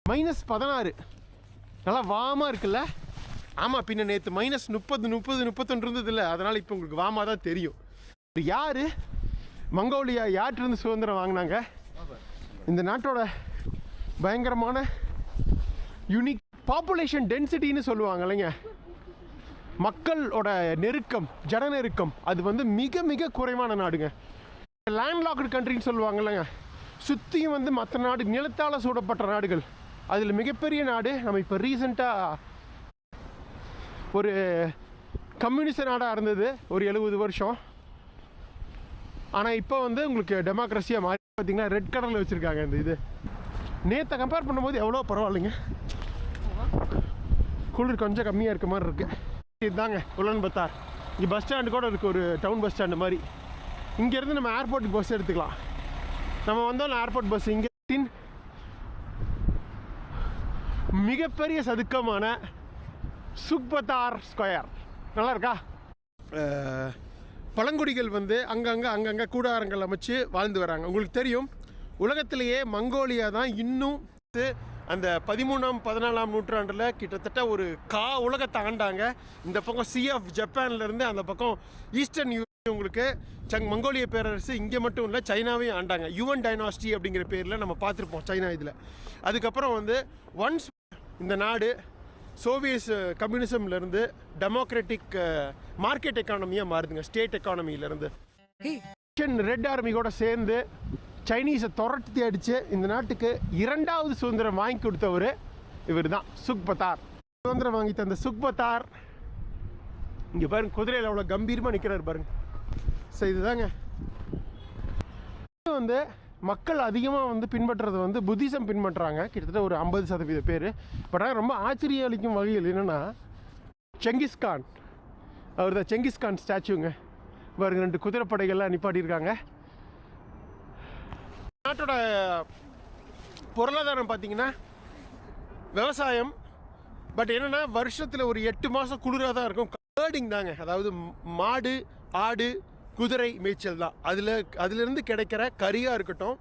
-16 நல்லா வாமாக இருக்குல்ல. ஆமாம், பின்ன நேற்று -30 31 இருந்தது இல்லை, அதனால் இப்போ உங்களுக்கு வாமாக தான் தெரியும். யார் மங்கோலியா யார்கிட்டருந்து சுதந்திரம் வாங்கினாங்க? இந்த நாட்டோட பயங்கரமான யூனிக் பாப்புலேஷன் டென்சிட்டின்னு சொல்லுவாங்க இல்லைங்க, மக்களோட நெருக்கம், ஜன நெருக்கம், அது வந்து மிக மிக குறைவான நாடுங்க. லேண்ட்லாக்டு கண்ட்ரின்னு சொல்லுவாங்க இல்லைங்க, சுற்றியும் வந்து மற்ற நாடு நிலத்தால் சூடப்பட்ட நாடுகள். அதில் மிகப்பெரிய நாடு நம்ம இப்போ ரீசெண்டாக ஒரு கம்யூனிஸ்ட் நாடாக இருந்தது ஒரு 70 வருஷம். ஆனால் இப்போ வந்து உங்களுக்கு டெமோக்ரஸியாக மாறி பார்த்தீங்கன்னா ரெட் கலரில் வச்சுருக்காங்க. இந்த இது நேற்றை கம்பேர் பண்ணும்போது எவ்வளோ பரவாயில்லைங்க, குளிர் கொஞ்சம் கம்மியாக இருக்க மாதிரி இருக்குது. இதுதாங்க உலன்பத்தார். இங்கே பஸ் ஸ்டாண்டு கூட இருக்குது, ஒரு டவுன் பஸ் ஸ்டாண்டு மாதிரி. இங்கேருந்து நம்ம ஏர்போர்ட்டுக்கு பஸ் எடுத்துக்கலாம். நம்ம வந்தோம் ஏர்போர்ட் பஸ். இங்கே மிகப்பெரிய சதுக்கமான சுக்பத்தார் ஸ்கொயர் நல்லா இருக்கா. பழங்குடிகள் வந்து அங்கங்கே கூடாரங்கள் அமைச்சு வாழ்ந்து வராங்க. உங்களுக்கு தெரியும், உலகத்திலேயே மங்கோலியா தான் இன்னும் அந்த 13ஆம் 14ஆம் நூற்றாண்டில் கிட்டத்தட்ட ஒரு உலகத்தை ஆண்டாங்க. இந்த பக்கம் சி ஆஃப் ஜப்பான்லேருந்து அந்த பக்கம் ஈஸ்டர்ன் உங்களுக்கு மங்கோலிய பேரரசு இங்கே மட்டும் இல்லை, சைனாவையும் ஆண்டாங்க. யுவன் டைனாஸ்டி அப்படிங்கிற பேரில் நம்ம பார்த்துருப்போம் சைனா இதில். அதுக்கப்புறம் வந்து ஒன்ஸ் இந்த நாடு சோவியத் கம்யூனிசம்லேருந்து டெமோக்ராட்டிக் மார்க்கெட் எக்கானமியாக மாறுதுங்க, ஸ்டேட் எக்கானமியிலேருந்து. ரெட் ஆர்மியோட சேர்ந்து சைனீஸை துரட்டி அடித்து இந்த நாட்டுக்கு 2வது சுதந்திரம் வாங்கி கொடுத்தவர் இவர் தான், சுக்பத்தார். சுதந்திரம் வாங்கி தந்த சுக்பத்தார் இங்கே பாருங்க, குதிரையில் அவ்வளோ கம்பீரமாக நிற்கிறார் பாருங்க. ஸோ இதுதாங்க வந்து மக்கள் அதிகமாக வந்து பின்பற்றுறது வந்து புத்திசம் பின்பற்றுறாங்க, கிட்டத்தட்ட ஒரு 50% பேர். பட் ஆனால் ரொம்ப ஆச்சரியம் அளிக்கும் வகையில் என்னென்னா, செங்கிஸ்கான், அவர் தான் செங்கிஸ்கான் ஸ்டாச்சுங்க பாருங்க. 2 குதிரைப்படைகள்லாம் நிப்பாட்டியிருக்காங்க. நாட்டோட பொருளாதாரம் பார்த்தீங்கன்னா விவசாயம். பட் என்னென்னா வருஷத்தில் ஒரு 8 மாதம் குளிராக தான் இருக்கும். ஹர்டிங் தாங்க, அதாவது மாடு ஆடு குதிரை மேய்ச்சல் தான். அதிலிருந்து கிடைக்கிற கறியாக இருக்கட்டும்,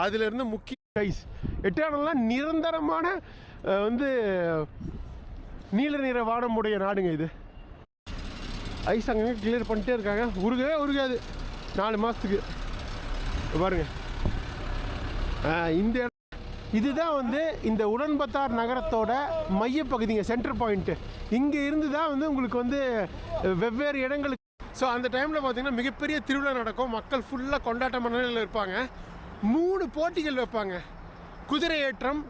அதிலிருந்து முக்கிய கைஸ் எட்டானெல்லாம் நிரந்தரமான வந்து நீல நிற வானமுடைய நாடுங்க இது. ஐஸ் அங்கே கிளியர் பண்ணிட்டே இருக்காங்க, உருகவே உருகாது 4 மாதத்துக்கு பாருங்க. இந்த இதுதான் வந்து இந்த உலன்பத்தார் நகரத்தோட மையப்பகுதிங்க, சென்டர் பாயிண்ட்டு. இங்கே இருந்து தான் வந்து உங்களுக்கு வந்து வெவ்வேறு இடங்களுக்கு. ஸோ அந்த டைமில் பார்த்தீங்கன்னா மிகப்பெரிய திருவிழா நடக்கும், மக்கள் ஃபுல்லாக கொண்டாட்ட மனநிலையில் இருப்பாங்க. 3 போட்டிகள் வைப்பாங்க, குதிரை ஏற்றம்,